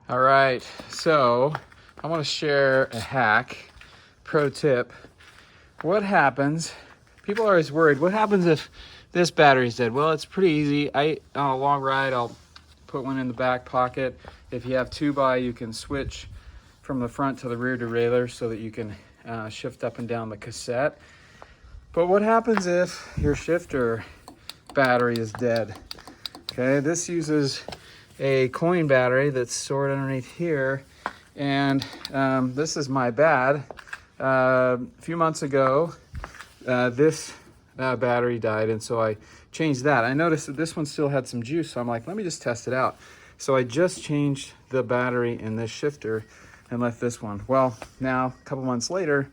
All right, so I want to share a hack, pro tip. What happens, people are always worried, what happens if this battery's dead? Well, it's pretty easy. On a long ride, I'll put one in the back pocket. If you have 2x, you can switch from the front to the rear derailleur so that you can shift up and down the cassette. But what happens if your shifter battery is dead? Okay, this uses a coin battery that's stored underneath here, and this is my bad. A few months ago, this battery died, and so I changed that. I noticed that this one still had some juice, so I'm like, let me just test it out. So I just changed the battery in this shifter and left this one. Well, now a couple months later,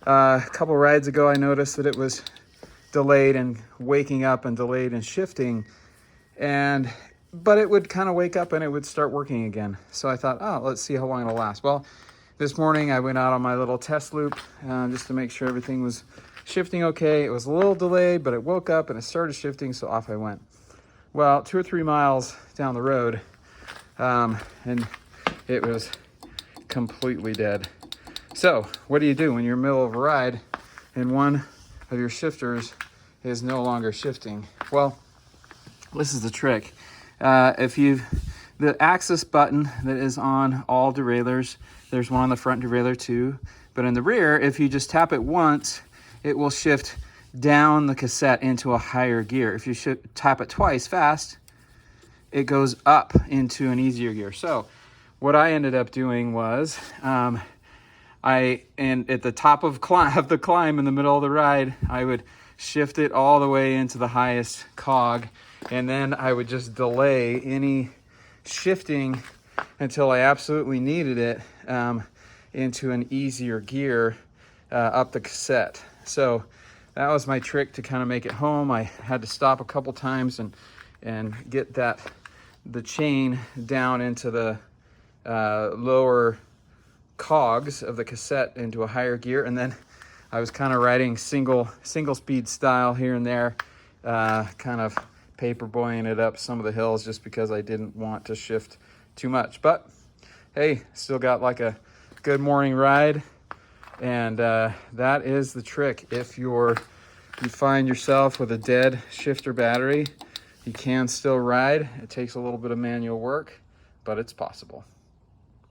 a couple rides ago, I noticed that it was delayed and waking up and delayed and shifting, but it would kind of wake up and it would start working again. So I thought, oh, let's see how long it'll last. Well, this morning I went out on my little test loop just to make sure everything was shifting okay. It was a little delayed, but it woke up and it started shifting, so off I went. Well, 2 or 3 miles down the road, and it was completely dead. So what do you do when you're in the middle of a ride and one of your shifters is no longer shifting? Well, this is the trick. The axis button that is on all derailleurs, there's one on the front derailleur too, but in the rear, if you just tap it once, it will shift down the cassette into a higher gear. If you tap it twice fast, it goes up into an easier gear. So what I ended up doing was, and at the top of the climb in the middle of the ride, I would shift it all the way into the highest cog, and then I would just delay any shifting until I absolutely needed it into an easier gear up the cassette. So that was my trick to kind of make it home. I had to stop a couple times and get the chain down into the lower cogs of the cassette into a higher gear, and then I was kind of riding single speed style here and there, kind of paperboying it up some of the hills just because I didn't want to shift too much. But hey, still got like a good morning ride, and that is the trick. If you find yourself with a dead shifter battery, you can still ride. It takes a little bit of manual work, but it's possible.